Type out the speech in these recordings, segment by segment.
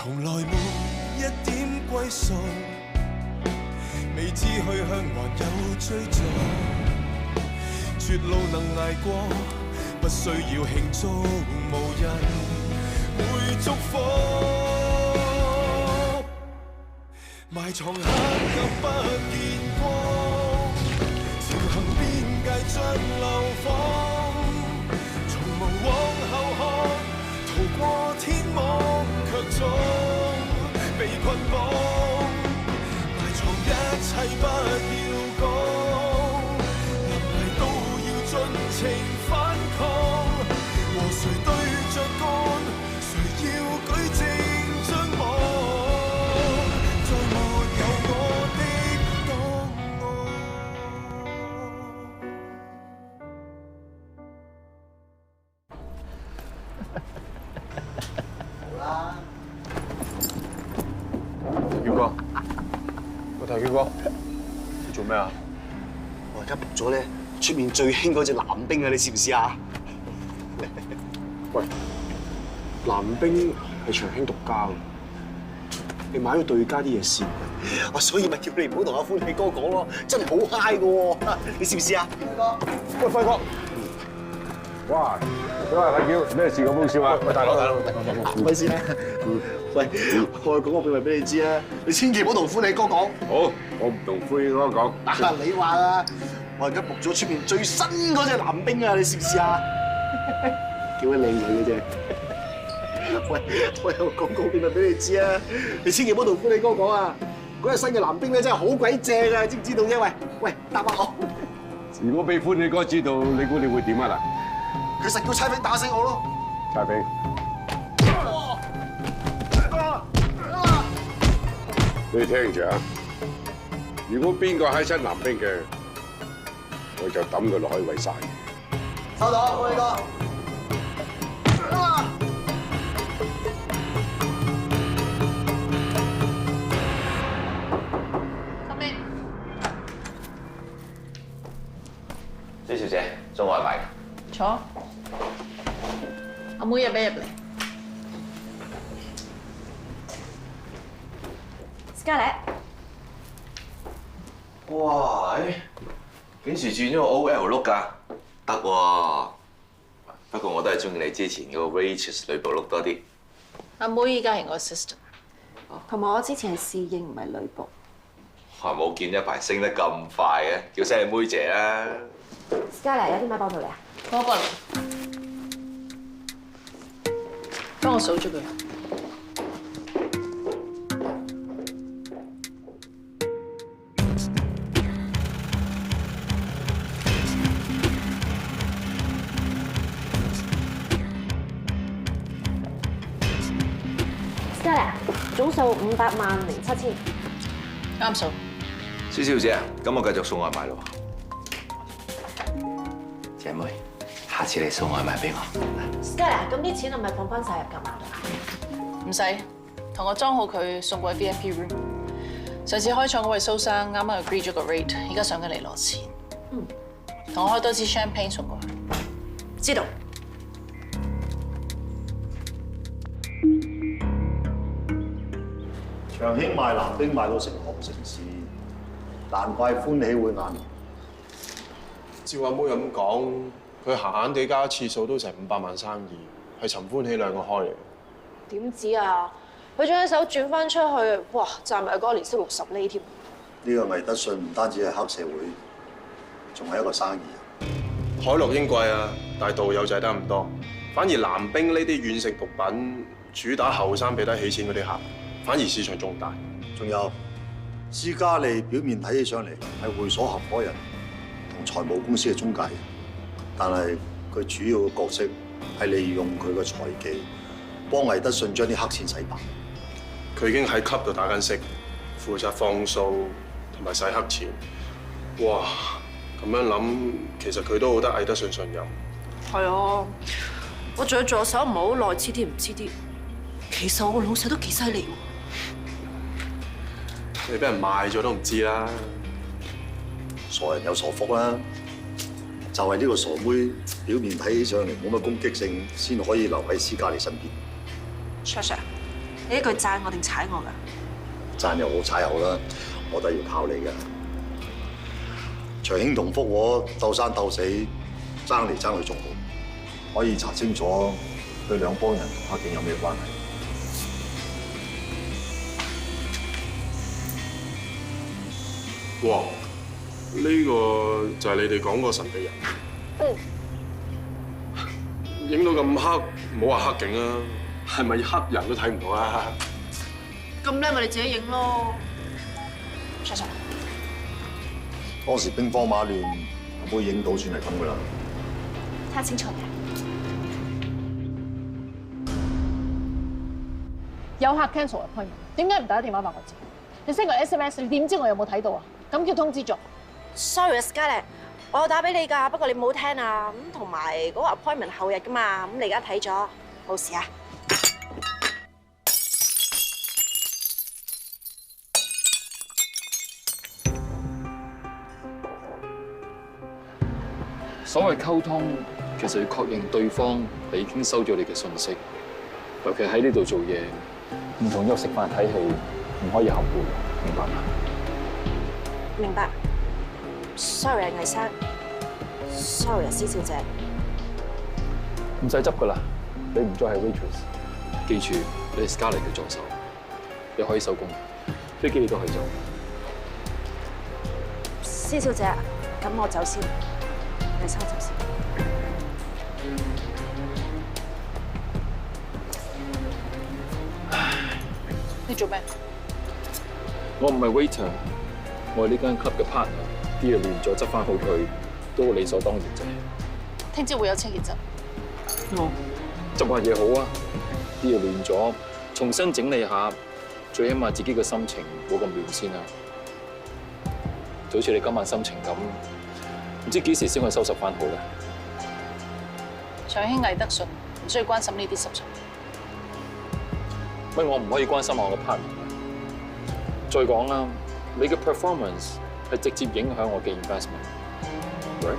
從來沒一點歸屬，未知去向還有追逐，絕路能捱過，不需要慶祝，無人會祝福。埋藏黑暗不見光，前行邊界盡流放，從無往後看，逃過天網卻總被捆綁，埋藏一切不要講，臨危都要盡情反抗，和誰對着幹，誰要舉正將網，再沒有我的檔案。好啦，彪哥，我睇彪哥，你做咩啊？我而家 book 咗咧出面最興嗰隻藍冰啊，你試唔試啊？喂，藍冰係長興獨家㗎，你買咗對家啲嘢試。我所以咪叫你唔好同阿歡喜哥講咯，真係好 high 㗎喎！你試唔試啊？輝哥，喂，輝哥，哇！喂，阿嬌，咩事咁好笑啊？喂，大佬，咪先啦。喂，我講個秘密俾你知啊，你千祈唔好同歡喜哥講。好，我唔同歡喜哥講。嗱，你話啊，我而家 book 咗出面最新嗰隻藍冰啊，你試唔試啊？叫佢靚女嘅啫。喂，我有講個秘密俾你知啊，你千祈唔好同歡喜哥講啊！嗰隻新嘅藍冰咧真係好鬼正啊，知唔知道啫？喂，答下我。如果俾歡喜哥知道，你估你會點啊嗱？佢實叫差兵打死我咯！差兵，你聽住啊！如果邊個喺身藍冰嘅，我就抌佢落海餵曬。收到，歡喜哥。朱小姐，送外賣。坐。阿妹入咩入嚟 ？Scarlett， 哇！幾時轉咗個 OL look 㗎？得喎。不過我都係中意你之前嗰個 waitress 女僕 look 多啲。阿妹依家係我 assistant，同埋我之前係侍應唔係女僕。我冇見一排升得咁快嘅，叫聲你妹姐啦。Scarlett 有啲咩幫到你啊？我過嚟，幫我數住佢。Scarlett，總數500萬07千。啱數。施小姐，咁我繼續送外賣咯。姐妹，下次你送外賣俾我。Scarlett，咁啲錢係咪放翻晒入夾萬度啊？唔使，同我裝好佢送過去 VIP room。上次開廠嗰位蘇生啱啱 agree 咗個 rate， 而家上緊嚟攞錢。同我開多支 champagne 送過去。知道。長興賣藍冰賣到成行成市，難怪歡喜會眼紅。照阿妹咁講，佢閒閒地加次數都成500萬生意，係陳歡喜兩個開嚟。點知啊？佢將一手轉翻出去，哇！賺埋嗰年息60厘添。呢個魏德信唔單止係黑社會，仲係一個生意人。海洛英貴啊，但係道友就係得咁多。反而藍冰呢啲軟性毒品，主打後生俾得起錢嗰啲客，反而市場仲大。仲有施嘉利表面睇起上嚟係會所合夥人同財務公司嘅中介人，但係佢主要嘅角色係利用佢嘅財技，幫魏德信將啲黑錢洗白。佢已經喺級度打緊息，負責放數同埋洗黑錢。哇！咁樣諗，其實佢都好得魏德信信任。係啊，我做咗助手唔係好耐，黐啲唔黐啲。其實我個老細都幾犀利喎。你俾人賣咗都唔知啦。傻人有傻福啦，就係呢個傻妹表面睇起上嚟冇乜攻擊性，先可以留喺施嘉利身邊。Sasha，你一句讚我定踩我㗎？讚又好，踩又好啦，我都係要靠你嘅。長興同福和鬥生鬥死，爭嚟爭去仲好，可以查清楚佢兩幫人同黑警有咩關係。哇！呢個就係你哋講個神秘人。影到咁黑，唔好話黑警啊，係咪黑人都睇唔到啊？咁叻咪你自己影咯。Sir，當時兵荒馬亂，可以影到算係咁噶啦。睇清楚嘅。有客 cancel appointment，點解唔打電話話我知？你 send 個 SMS， 你點知我有冇睇到啊？咁叫通知咗。Sorry，Scarlett， 我有打俾你㗎，不過你冇聽啊。咁同埋嗰個 appointment 後日㗎嘛，咁你而家睇咗，冇事啊。所謂溝通，其實要確認對方係已經收咗你嘅信息，尤其喺呢度做嘢，唔同咗食飯睇戲，唔可以含糊，明白嗎？明白。Sorry 啊，魏生。Sorry 啊，施小姐。唔使執噶啦，你唔再係 waitress， 記住你係 Scarlett 嘅助手，你可以收工，飛機你都可以走。施小姐，咁我走先。魏生走先。你做咩？我唔係 waiter， 我係呢間 club 嘅 partner， 啲嘢亂咗執翻好佢，都理所當然啫。聽朝會有清潔執。執下嘢好啊，啲嘢亂咗，重新整理下，最起碼自己嘅心情冇咁亂先啊。就好似你今晚心情咁，唔知幾時先可以收拾翻好咧。長興魏德順唔需要關心呢啲濕碎。乜我唔可以關心下我個 partner？ 再講啦，你嘅 performance 係直接影響我嘅 investment。Right？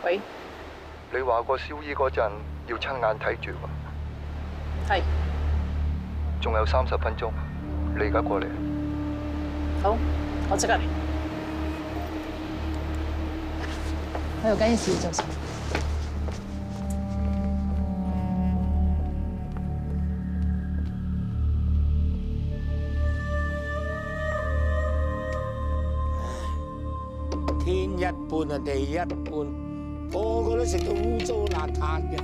喂，你話過燒衣嗰陣要親眼睇住喎。係。仲有30分鐘，你而家過嚟。好，我即刻嚟。我有間事要做先。天一半啊，地一半，個個都食到污糟邋遢嘅。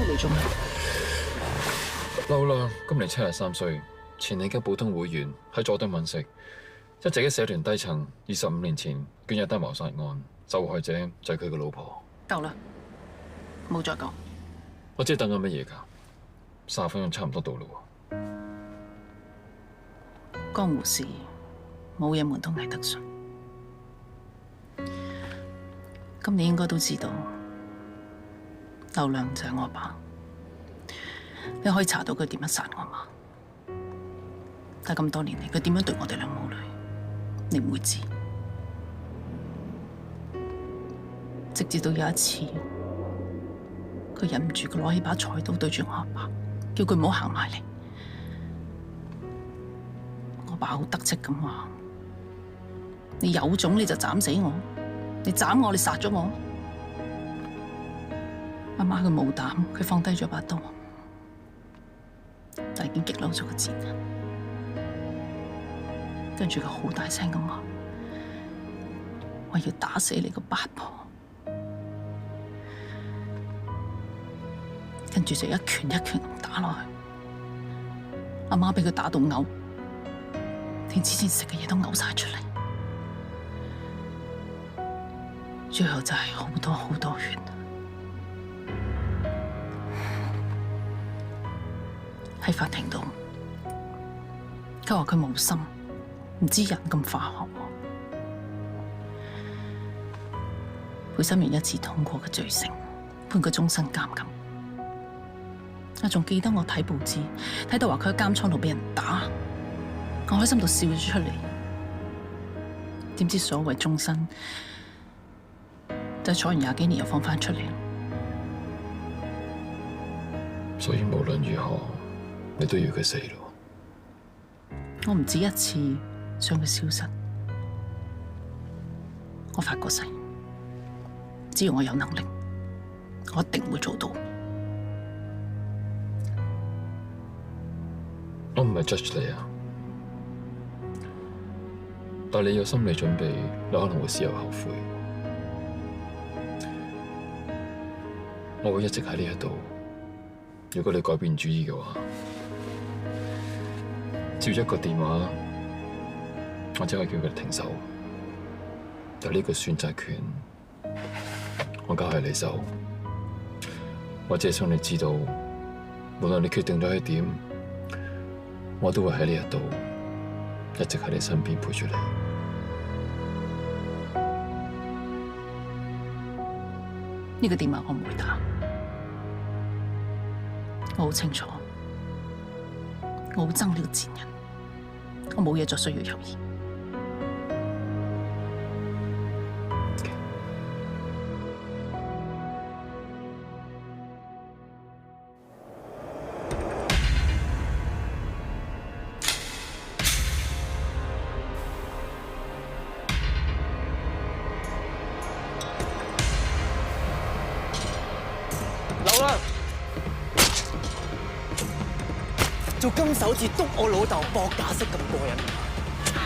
你做咩？嬲啦，今年73歲，前年嘅普通會員喺佐敦揾食，一直喺社團低層。25年前捐入單謀殺案，受害者就係佢嘅老婆。夠啦，冇再講。我知等緊乜嘢㗎？30分鐘差唔多到啦喎。江湖事冇嘢瞞到魏德順。今年應該都知道，劉亮就係我阿爸。你可以查到佢點樣殺我媽，但咁多年嚟佢點樣對我哋兩母女，你唔會知。直至到有一次，佢忍唔住，佢攞起把菜刀對住我阿爸，叫佢唔好行埋嚟。我爸好得戚咁話：你有種你就斬死我，你斬我你殺咗我。阿媽佢冇膽，佢放低咗把刀。但已經激嬲咗個賤人，跟住佢好大聲咁話：我要打死你個八婆！跟住就一拳一拳咁打落去，阿媽俾佢打到嘔，連之前食嘅嘢都嘔晒出嚟，最後就係好多好多血。喺法庭度，佢話佢冇心，唔知人咁化學喎。陪審員一致通過嘅罪成，判佢終身監禁。我仲記得我睇報紙，睇到話佢喺監倉度俾人打，我開心到笑咗出嚟。點知所謂終身，就坐完20幾年又放翻出嚟。所以無論如何，你都要佢死咯。我唔止一次想佢消失，我發過誓，只要我有能力，我一定會做到。我唔係 judge 你啊，但你有心理準備，你可能會事後後悔。我會一直喺呢一度，如果你改變主意嘅話，只要一個電話，我只可以叫佢停手。但呢個選擇權，我交喺你手。我只係想你知道，無論你決定咗係點，我都會喺呢一度，一直喺你身邊陪住你。呢個電話我唔會打，我好清楚，我好憎呢個賤人，我冇嘢再需要猶豫。做金手指督我老豆搏假式咁過癮，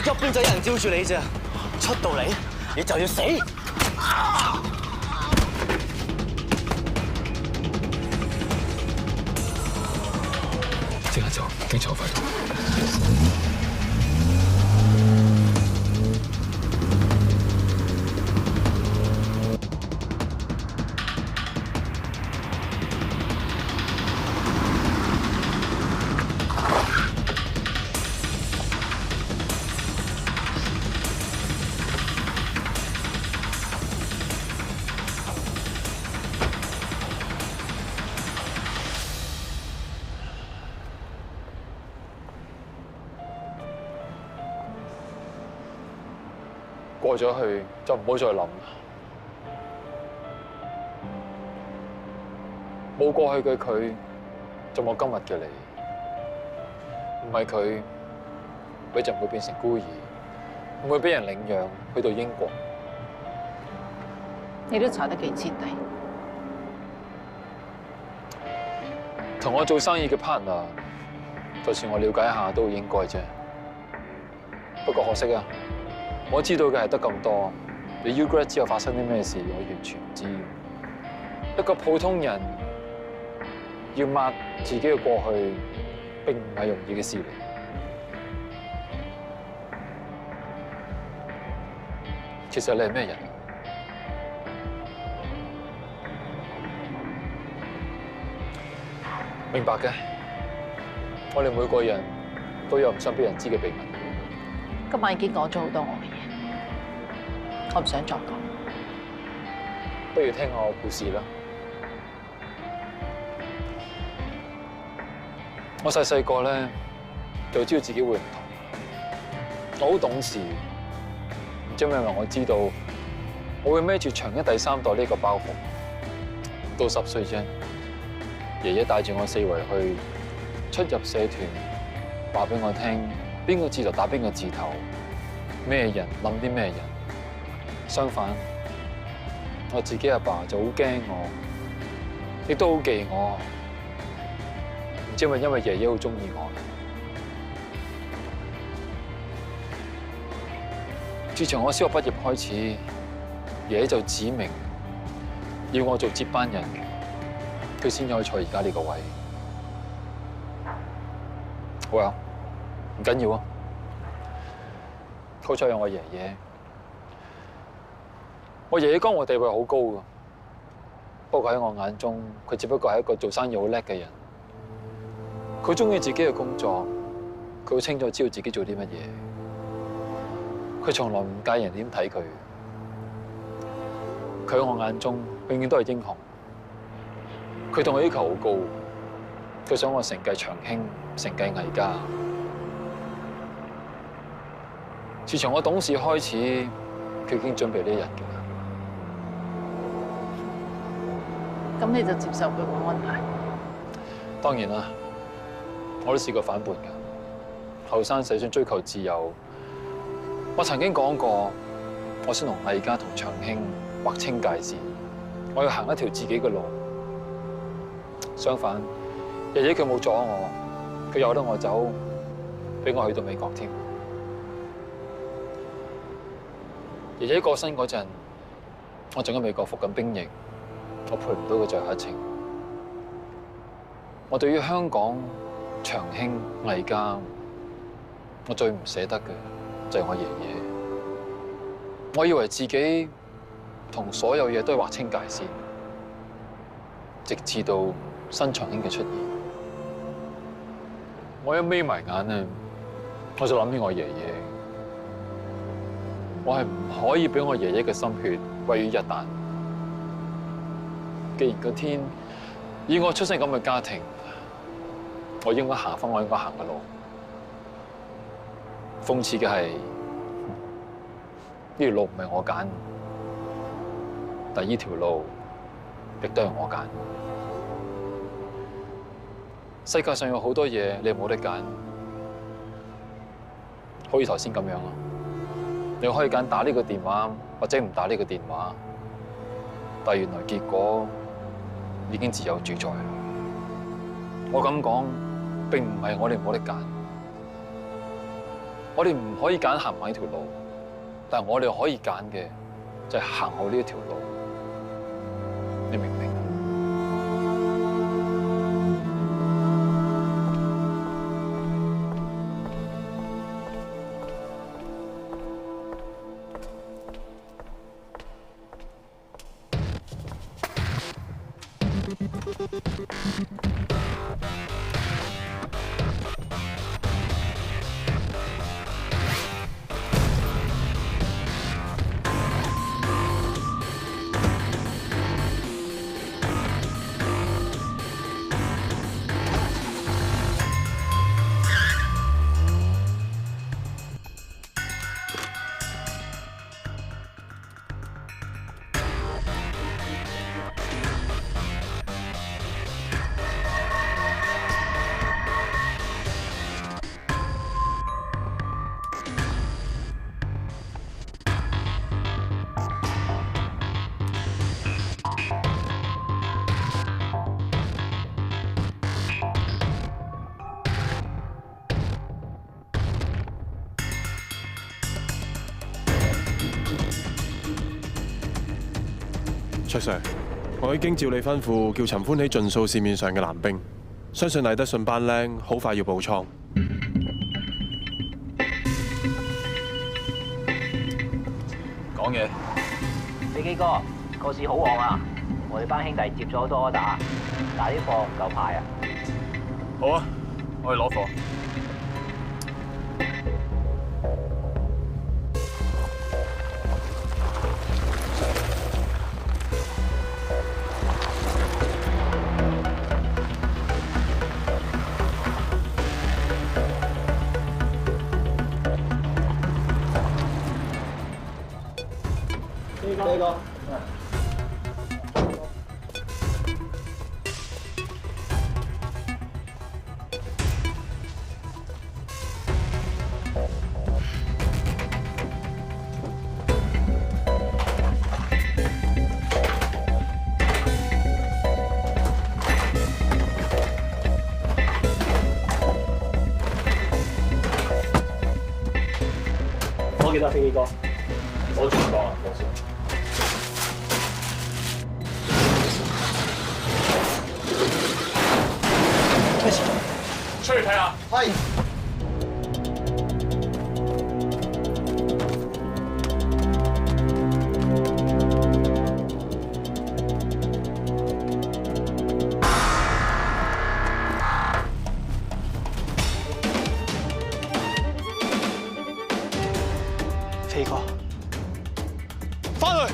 入邊就有人照住你咋，出到嚟你就要死。即刻走，經常快到。過咗去就唔好再諗，冇過去嘅佢，就冇今日嘅你。唔係佢，你就唔會變成孤兒，唔會俾人領養去到英國。你都查得幾徹底。同我做生意嘅 partner， 就算我了解一下都應該啫。不過可惜啊。我知道嘅係得咁多，你 U-grad 之後發生啲咩事，我完全唔知。一個普通人要抹自己嘅過去，並唔係容易嘅事嚟。其實你係咩人？明白嘅，我哋每個人都有唔想俾人知嘅秘密。今晚已經講咗好多我嘅嘢，我唔想再講。不如聽我故事啦。我細個咧就知道自己會唔同，我好懂事，唔知咩話我知道我會孭住長一第三代呢個包袱。到10歲啫，爺爺帶住我四圍去出入社團，話俾我聽。邊個字就打邊個字頭，咩人諗啲咩人。相反，我自己阿爸就好驚我，亦都好忌我。唔知係咪因為爺爺好中意我。自從我小學畢業開始，爺爺就指明要我做接班人，佢先可以坐而家呢個位。Well，唔緊要啊，好彩有我爺爺。我爺爺江湖地位好高㗎，不過喺我眼中，佢只不過係一個做生意好叻嘅人。佢中意自己嘅工作，佢好清楚知道自己做啲乜嘢，佢從來唔介意人點睇佢。佢喺我眼中永遠都係英雄。佢對我要求好高，佢想我承繼長興，承繼魏家。自從我懂事開始，佢已經準備呢一日㗎啦。咁你就接受佢個安排？當然啦，我都試過反叛㗎。後生仔想追求自由，我曾經講過，我想同魏家同長興劃清界線，我要行一條自己嘅路。相反，爺爺佢冇阻我，佢由得我走，俾我去到美國添。爺爺過身嗰陣，我仲喺美國服緊兵役，我陪唔到佢最後一程。我對於香港、長興、魏家，我最唔捨得嘅就係我爺爺。我以為自己同所有嘢都係劃清界線，直至到新長興嘅出現。我一眯埋眼咧，我就諗起我爺爺。我係唔可以俾我爺爺嘅心血毀於一旦。既然個天以我出身咁嘅家庭，我應該行返我應該行嘅路。諷刺嘅係，呢條路唔係我揀，但係呢條路亦都係我揀。世界上有好多嘢你冇得揀，好似頭先咁樣咯。你可以揀打呢個電話，或者唔打呢個電話，但係原來結果已經自有主宰。我咁講並唔係我哋冇得揀，我哋唔可以揀行埋呢條路，但係我哋可以揀嘅就係行好呢一條路。你明唔明？卓 Sir， 我已經照你吩咐，叫陳歡喜盡數市面上嘅藍兵，相信禮德信班僆好快要補倉。講嘢，飛機哥，個市好旺啊！我哋班兄弟接咗好多 order， 但係啲貨唔夠派啊！好啊，我去攞貨。呢個。我記得飛機哥，我仲講啊，博士。出去睇下。係。翻去。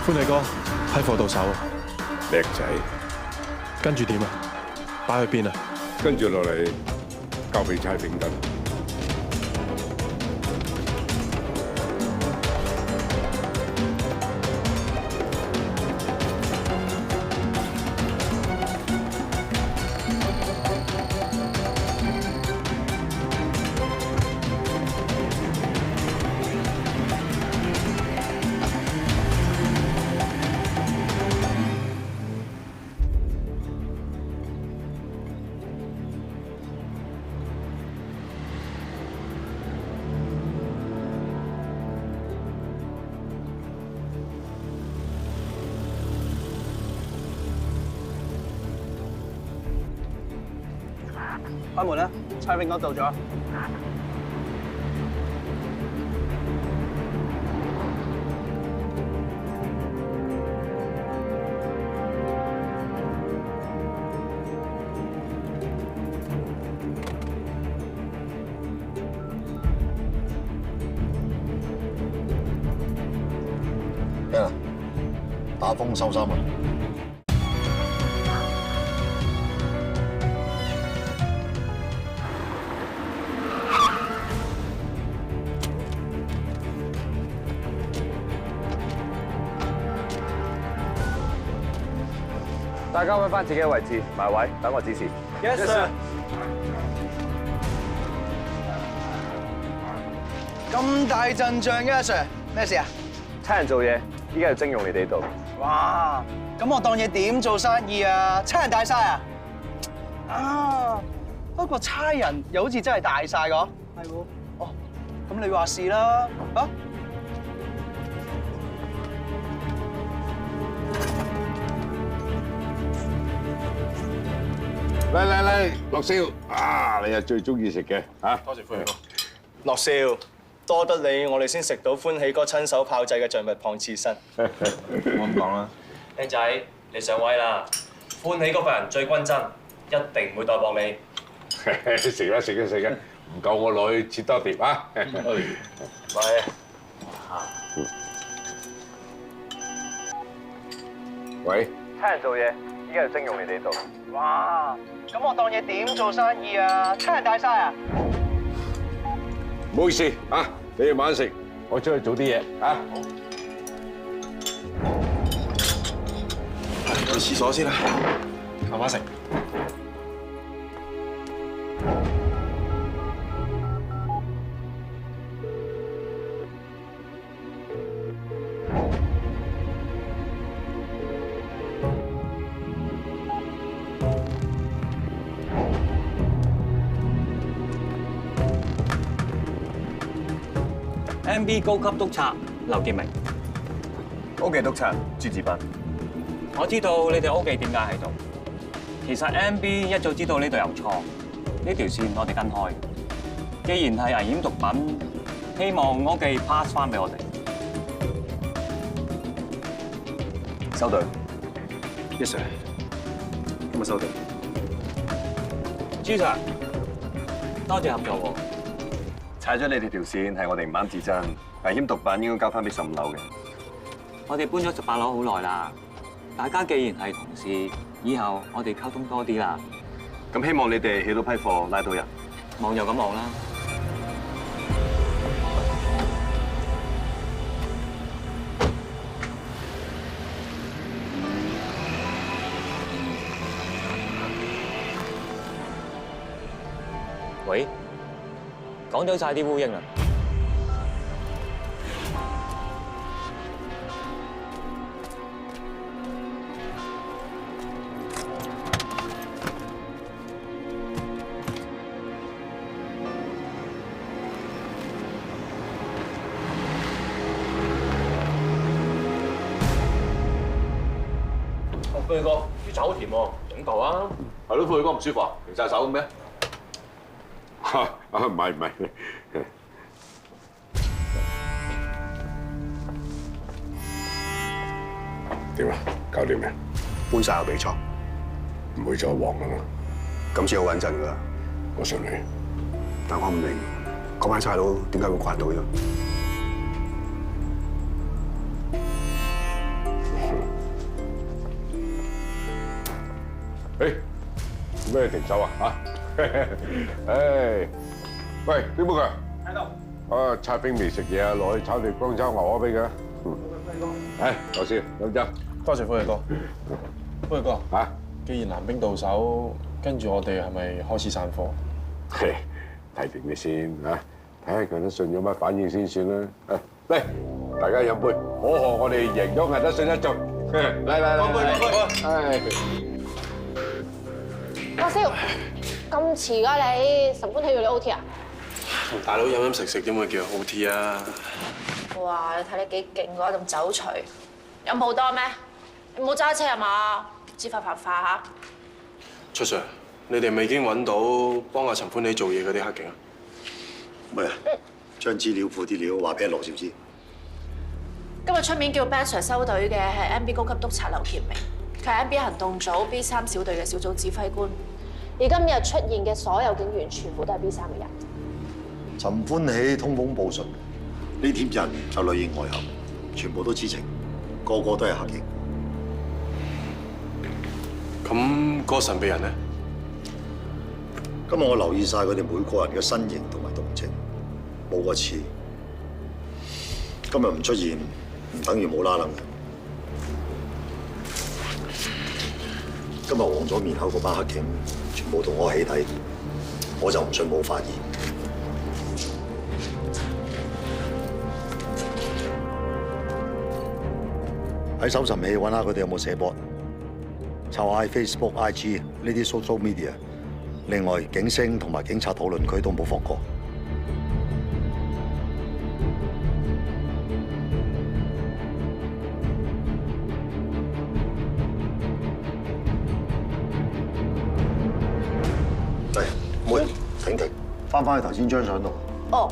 歡喜哥，批貨到手啊！叻仔，跟住點啊？擺去邊啊？跟住落嚟交俾差炳跟。開門啦！差炳哥到咗。咩啊？打風收衫啊！大家揾翻自己嘅位置，埋位，等我指示。Yes sir。咁大陣仗嘅阿 Sir， 咩事啊？差人做嘢，依家要徵用你哋度。哇！咁我當嘢點做生意啊？差人大晒啊？啊！不過差人又好似真係大晒㗎。係喎。哦，咁你話事啦，啊？嚟，樂少啊！你係最中意食嘅嚇。多謝歡喜哥。樂少，多得你，我哋先食到歡喜哥親手炮製嘅象拔蚌刺身。我咁講啦。靚仔，你上位啦！歡喜嗰份人最均真，一定唔會代薄你。食啦，唔夠我女切多碟啊！喂。喂。差人做嘢，依家要徵用你哋度。哇！咁我當嘢點做生意啊？差人大晒啊？唔好意思啊，你哋慢食，我出去做啲嘢啊。去廁所先啦，慢慢食。MB 高級督察劉傑明 ，O 記督察朱志斌。我知道你哋 O 記點解喺度。其實 MB 一早知道呢度有錯，呢條線我哋跟開。既然係危險毒品，希望 O 記 pass 翻俾我哋。收隊。Yes sir。今日收隊。朱 Sir， 多謝合作喎。踩咗你哋條線係我哋唔啱至真，危險毒品應該交翻俾15樓嘅。我哋搬咗18樓好耐啦，大家既然係同事，以後我哋溝通多啲啦。咁希望你哋起到批貨，拉到人。望就咁望啦。喂，趕走晒啲烏蠅啦！歡喜哥，啲酒好甜喎，整嚿啊！係咯，歡喜哥唔舒服啊，停晒手咁咩？唔係，點啊？搞掂未？搬晒個備倉，唔會再黃啦嘛。今次好穩陣㗎，我信你。但我唔明嗰班差佬點解會慣到啫？誒，做咩停手啊？嚇！誒，喂，邊個㗎？喺度。啊，擦冰未食嘢啊，落去炒條乾炒牛河俾佢。誒，頭先飲酒。多謝輝哥。輝哥嚇，既然藍兵到手，跟住我哋係咪開始散貨？係，睇定你先嚇，睇下佢啲信有乜反應先算啦。嚟，大家飲杯，可賀我哋贏咗魏德信一族。嚟，乾杯！阿蕭，咁遲㗎你，10分起要你 OT 啊？同大佬飲食點會叫 OT 啊？哇！你睇你幾勁嘅話，咁走除，飲好多咩？你唔好揸車係嘛？知法犯法嚇！出 Sir， 你哋咪已經揾到幫阿陳歡喜做嘢嗰啲黑警啊？咩啊？將資料庫啲料話俾阿羅少知。今日出面叫 Ben Sir 收隊嘅係 MB 高級督察劉傑明，佢係 MB 行動組 B3小隊嘅小組指揮官。而今日出現嘅所有警員全部都係 B3嘅人。陳歡喜通風報信，呢貼人就裏應外合，全部都知情，個個都係黑警。咁嗰個神秘人咧？今日我留意晒佢哋每個人嘅身形同埋動靜，冇個似。今日唔出現，唔等於冇啦楞嘅。今日黃咗面口嗰班黑警，全部同我起底，我就唔信冇發現。喺搜尋器揾下佢哋有冇寫波，抄下 Facebook、IG 呢啲 social media。另外，警聲同埋警察討論區都冇放過。嚟，妹，停，翻去頭先張相度。哦。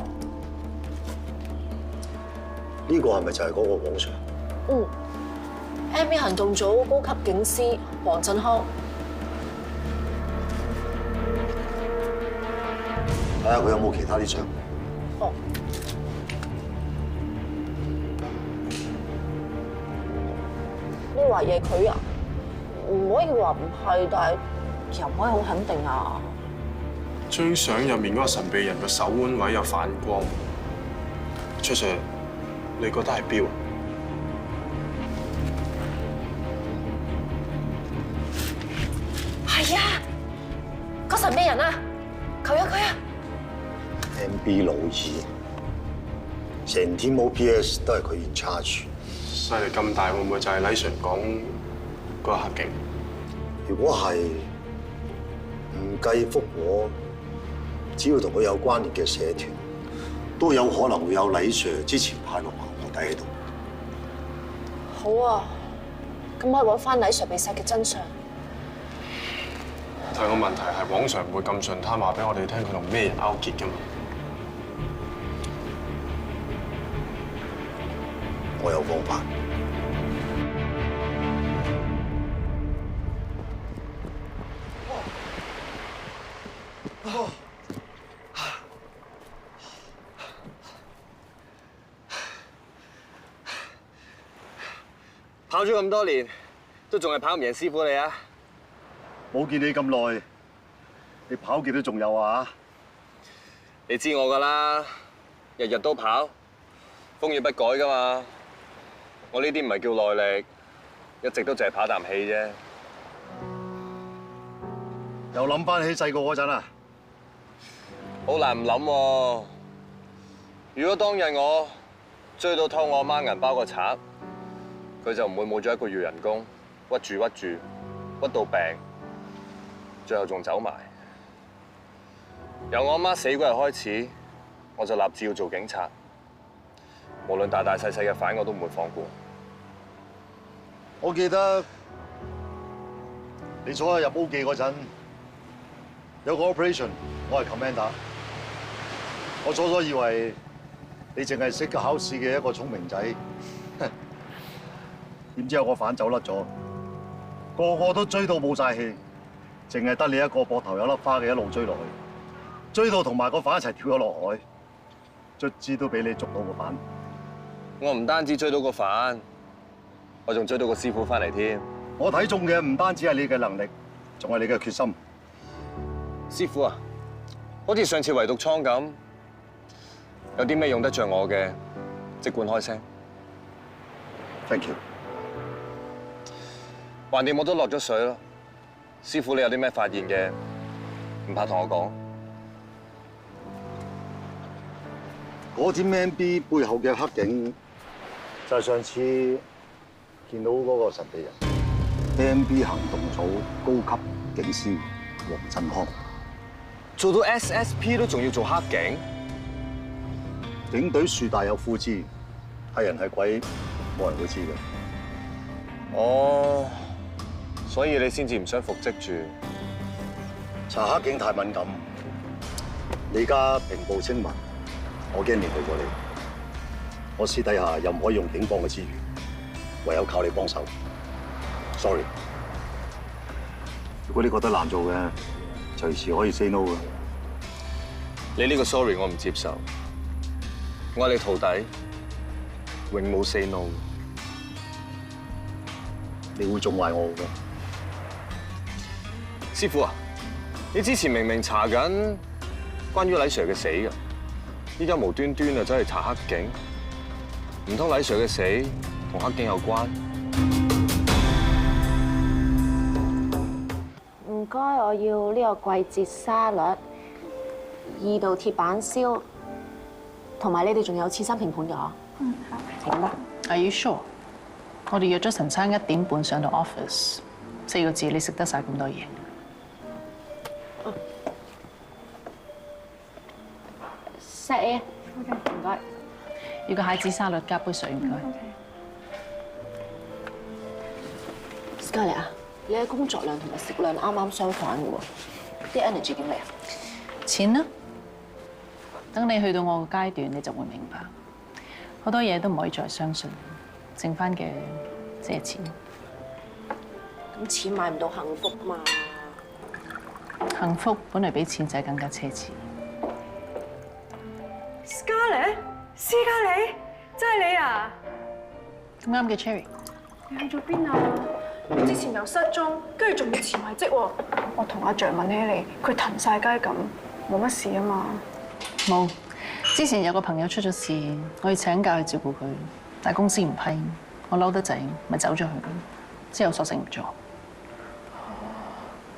呢個係咪就係嗰個黃 Sir？嗯。MB 行動組高級警司黃振康。睇下佢有冇其他啲相。哦。你話嘢佢啊？唔可以話唔係，但係又唔可以好肯定啊。張相入面嗰個神秘人個手腕位有反光。出 Sir， 你覺得係標？係啊，個神秘人啊，求咗佢啊！ MB 老二，成天 OPS 都係佢 in charge。勢力咁大，會唔會就係李 Sir 講嗰個黑警？如果係唔計福和，只要同佢有關聯嘅社團，都有可能會有李 Sir 之前派落臥底喺度。好啊，咁我揾翻李 Sir 被殺嘅真相。但係個問題係，黃 Sir 唔會咁順攤話俾我哋聽佢同咩人勾結㗎嘛？我有方法。跑咗咁多年，都仲係跑唔贏師傅你啊！冇見你咁耐，你跑極都仲有啊！你知我㗎啦，日日都跑，風雨不改㗎嘛。我呢啲唔係叫耐力，一直都淨係跑啖氣啫。又諗翻起細個嗰陣啊！好難唔諗喎。如果當日我追到偷我媽銀包個賊，佢就唔會冇咗1個月人工，屈住，屈到病，最後仲走埋。由我媽死嗰日開始，我就立志要做警察，無論大大細細嘅犯我都唔會放過。我記得你初一入 O 記嗰陣，有個 operation， 我係 commander。我初以為你淨係識考試嘅一個聰明仔，點知有個反走甩咗，個個都追到冇晒氣，淨係得你一個膊頭有粒花嘅一路追落去，追到同埋個反一齊跳咗落海，卒之都俾你捉到個反。我唔單止追到個反，我仲追到個師傅翻嚟添。我睇中嘅唔單止係你嘅能力，仲係你嘅決心。師傅啊，好似上次圍毒倉咁，有啲咩用得着我嘅，即管開聲。Thank you。橫掂我都落咗水咯，師傅你有啲咩發現嘅，唔怕同我講。嗰支 MB 背後嘅黑影，就係上次見到嗰個神秘人 ，MB 行動組高級警司黃振康。做到 SSP 都仲要做黑警？警隊樹大有枯枝，係人係鬼，冇人會知嘅。哦，所以你先至唔想復職住？查黑警太敏感，你而家平步青雲，我驚連累咗你。我私底下又唔可以用警方嘅資源，唯有靠你幫手。Sorry， 如果你覺得難做嘅，隨時可以 say no 嘅。你呢個 sorry 我唔接受，我係你徒弟，永冇 say no。你會縱壞我嘅。師傅啊，你之前明明查緊關於黎 Sir 嘅死㗎，依家無端端啊走去查黑警，唔通黎 Sir 嘅死同黑警有關？唔該，我要呢個季節沙律、2道鐵板燒，同埋你哋仲有刺身拼盤㗎嗬？嗯，好啦。Are you sure？我哋約咗陳生1點半上到 office， 4個字你食得晒咁多嘢？錫嘢，唔該。要個蟹子沙律加杯水，唔該。Scarlett 啊，你嘅工作量同埋食量啱啱相反嘅喎，啲 energy 點嚟啊？錢啦，等你去到我個階段，你就會明白，好多嘢都唔可以再相信，剩翻嘅即係錢。咁錢買唔到幸福嘛？幸福本來比錢仔更加奢侈。Scarlett， 斯嘉莉，真係你啊！咁啱嘅 Cherry， 你去咗邊啊？之前又失蹤，跟住仲要辭埋職喎。我同阿象問起你，佢騰晒街咁，冇乜事啊嘛？冇，之前有個朋友出咗事，我要請假去照顧佢，但公司唔批，我嬲得滯，咪走咗去。之後索性唔做。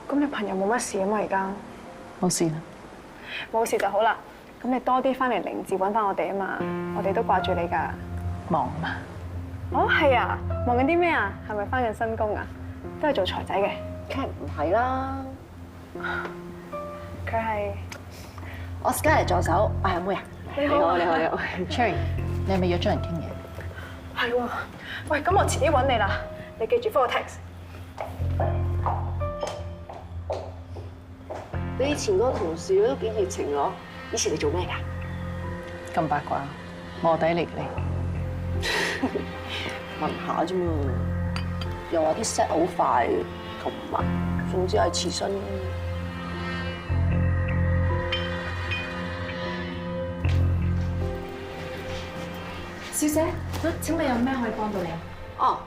咁你朋友冇乜事啊嘛？而家冇事啦，冇事就好啦。咁你多啲翻嚟凌志揾翻我哋啊嘛，我哋都掛住你㗎。忙嘛？哦，係啊，忙緊啲咩啊？係咪翻緊新工啊？都係做財仔嘅？梗係唔係啦。佢係我 Scarlett 助手，阿妹啊。你好，你好。Cherry， 你係咪約咗人傾嘢？係喎。喂，咁我遲啲揾你啦，你記住覆我 text。你以前嗰個同事都幾熱情喎，以前你做咩㗎？咁八卦，卧底嚟嘅你。問下啫嘛，又話啲 set 好快，同埋總之係刺身。小姐，請問有咩可以幫到你啊？哦，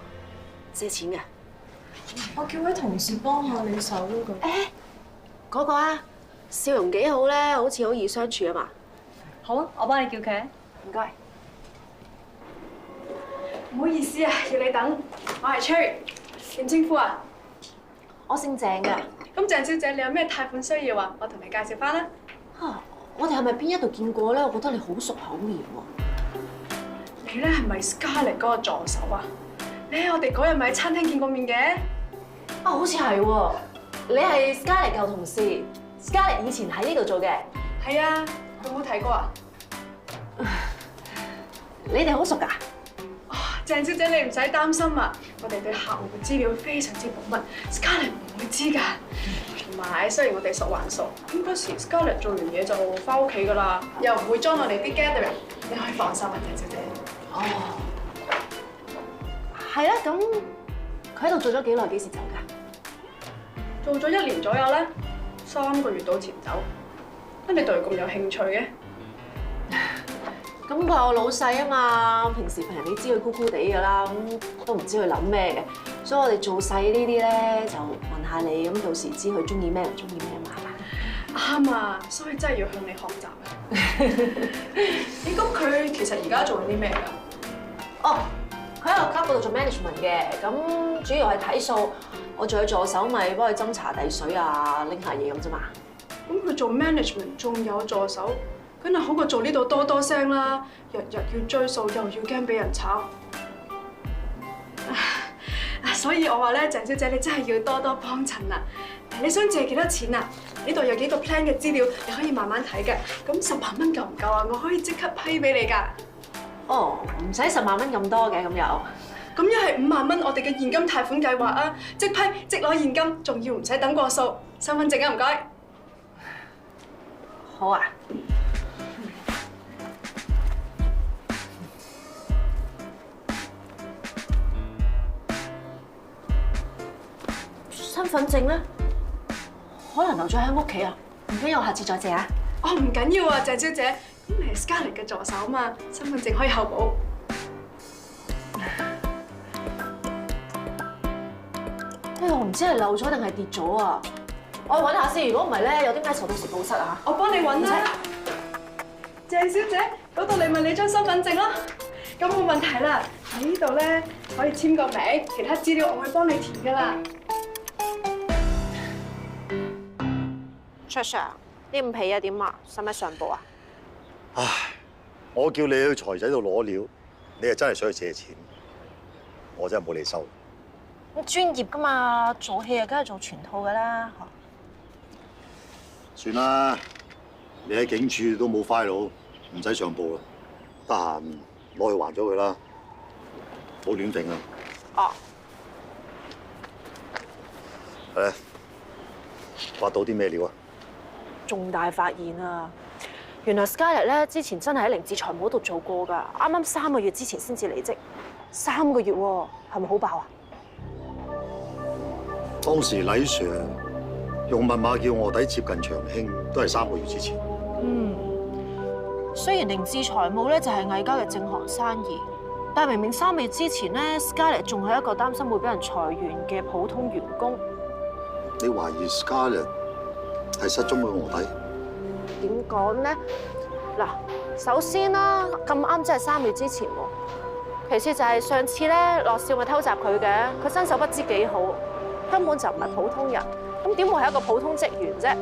借錢嘅。我叫位同事幫下你手嗰個。嗰個啊，笑容幾好咧，好似好易相處啊嘛。好啊，我幫你叫佢。唔該。唔好意思啊，要你等。我係 Cherry， 點稱呼啊？我姓鄭㗎。咁鄭小姐，你有咩貸款需要啊？我同你介紹翻啦。我哋係咪邊一度見過咧？我覺得你好熟口面喎。你咧係咪 Scarlett 嗰個助手啊？你喺我哋嗰日咪喺餐廳見過面嘅？啊，好似係喎。你係 Scarlett 舊同事 ，Scarlett 以前喺呢度做嘅。係啊，佢冇睇過啊？你哋好熟㗎？鄭小姐，你唔使擔心啊！我哋對客戶嘅資料非常之保密 ，Scarlett 唔會知㗎。同埋，雖然我哋熟還熟，咁嗰時 Scarlett 做完嘢就翻屋企㗎啦，又唔會 join 我哋啲 gathering，你可以放心啊，鄭小姐。哦，係啦，咁佢喺度做咗幾耐？幾時走㗎？做咗1年左右咧，3個月到前走。乜你對佢咁有興趣嘅？咁佢係我老細啊嘛，平時平日你知佢孤孤地㗎啦，咁都唔知佢諗咩嘅，所以我哋做細呢啲咧就問下你，咁到時知佢中意咩唔中意咩嘛。啱啊，所以真係要向你學習啊！咦，咁佢其實而家做緊啲咩㗎？哦，佢喺個 club 嗰度做 management 嘅，咁主要係睇數，我做佢助手，咪幫佢斟茶遞水啊，拎下嘢咁啫嘛。咁佢做 management 仲有助手，梗係好過做呢度多多聲啦，日日要追數，又要驚俾人炒。所以我話咧，鄭小姐你真係要多多幫襯啦。你想借幾多錢啊？呢度有幾個 plan 嘅資料，你可以慢慢睇嘅。咁10萬蚊夠唔夠啊？我可以即刻批俾你㗎。哦，唔使10萬蚊咁多嘅咁又。咁一係5萬蚊，我哋嘅現金貸款計劃啊，即批即攞現金，仲要唔使等過數。身份證啊，唔該。好啊。身份證咧，可能留咗喺屋企啊，唔緊要，我下次再借啊。哦，唔緊要啊，鄭小姐，咁你係 Scarlett 嘅助手嘛，身份證可以後補。我唔知係漏咗定係跌咗啊！我去揾下先，如果唔係咧，有啲咩錯到時報失啊！我幫你揾啦。鄭小姐，嗰度你問你張身份證啦。咁冇問題啦，喺呢度咧可以簽個名，其他資料我會幫你填㗎啦。卓 Sir，呢5皮嘢點啊？使唔使上報啊？唉，我叫你去財仔度攞料，你係真係想去借錢，我真係冇你收。專業㗎嘛，做戲啊，梗係做全套㗎啦。算啦，你喺警署都冇 file，唔使上報啦。得閒攞去還咗佢啦，冇亂揈啊。哦。係，挖到啲咩料啊？重大發現啊！原來 Scarlett 咧之前真係喺凌志財務度做過㗎，啱啱3個月之前先至離職，3個月喎，係咪好爆啊？當時黎 Sir 用密碼叫臥底接近長興，都係3個月之前。雖然凌志財務咧就係魏家嘅正行生意，但明明3個月之前咧 ，Scarlett 仲係一個擔心會俾人裁員嘅普通員工。你懷疑 Scarlett 係失蹤嘅臥底？點講咧？嗱，首先啦，咁啱真係3月之前喎。其次就係上次咧，樂少咪偷襲佢嘅，佢身手不知幾好，根本就唔係普通人。咁點會係一個普通職員啫？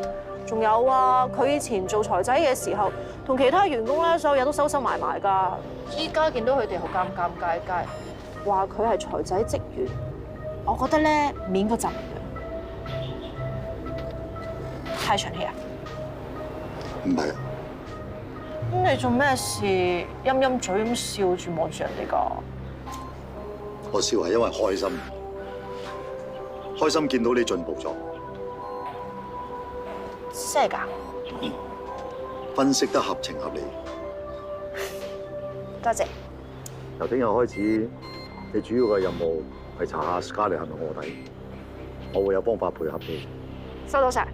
仲有啊，佢以前做財仔嘅時候，同其他員工咧，所有嘢都收收埋埋㗎。依家見到佢哋好尷尬，話佢係財仔職員，我覺得咧面個陣太長氣啊！唔係啊。咁你做咩事陰陰嘴咁笑住望住人哋㗎？我笑係因為開心，開心見到你進步咗。真係㗎？分析得合情合理。多謝。由聽日開始，你主要嘅任務係查下 Scarlett 係咪臥底，我會有方法配合你。收到晒。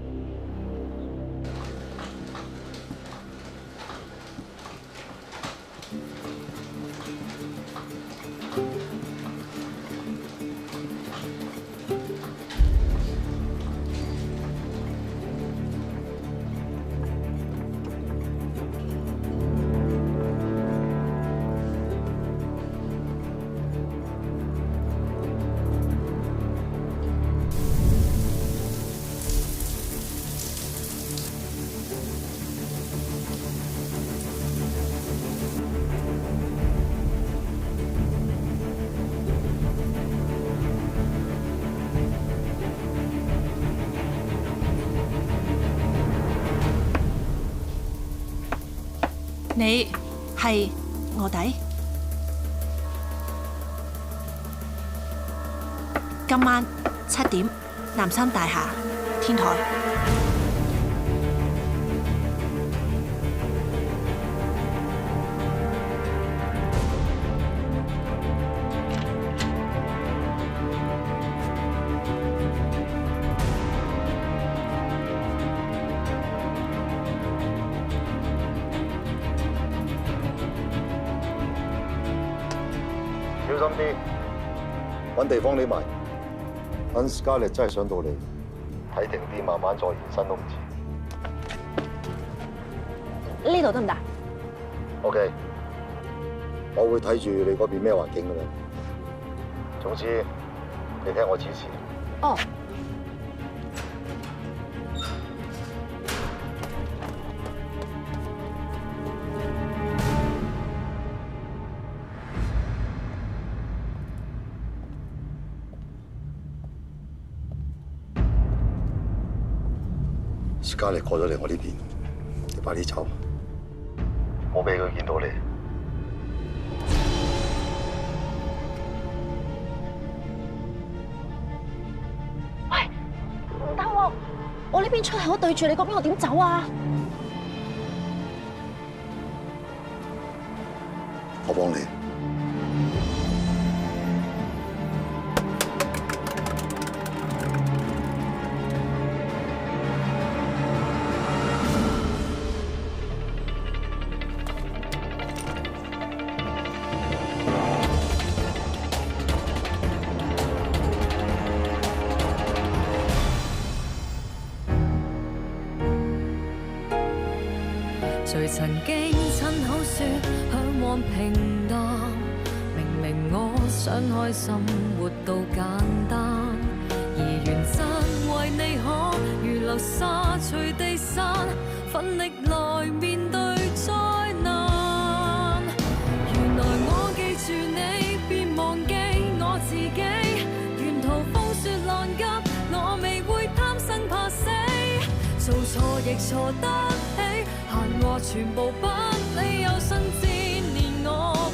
你係臥底？今晚7點，南山大廈天台。小心啲，揾地方匿埋。等 Scarlett 真係上到嚟，睇定啲，慢慢再延伸都唔遲。呢度得唔得？ OK， 我會睇住你嗰邊咩環境㗎啦。總之，你聽我指示。哦。Scarlett 過咗嚟我呢邊，你快啲走，唔好俾佢見到你。喂，唔得喎！我呢邊出口對住你嗰邊，我點走啊？我幫你。誰曾經親口說向往平淡？明明我想開心活到簡單，而原則為你可如流沙隨地散，奮力來面對災難。原來我記住你，別忘記我自己。沿途風雪浪急，我未會貪生怕死，做錯亦錯得起。閒話全部不理，有生之年我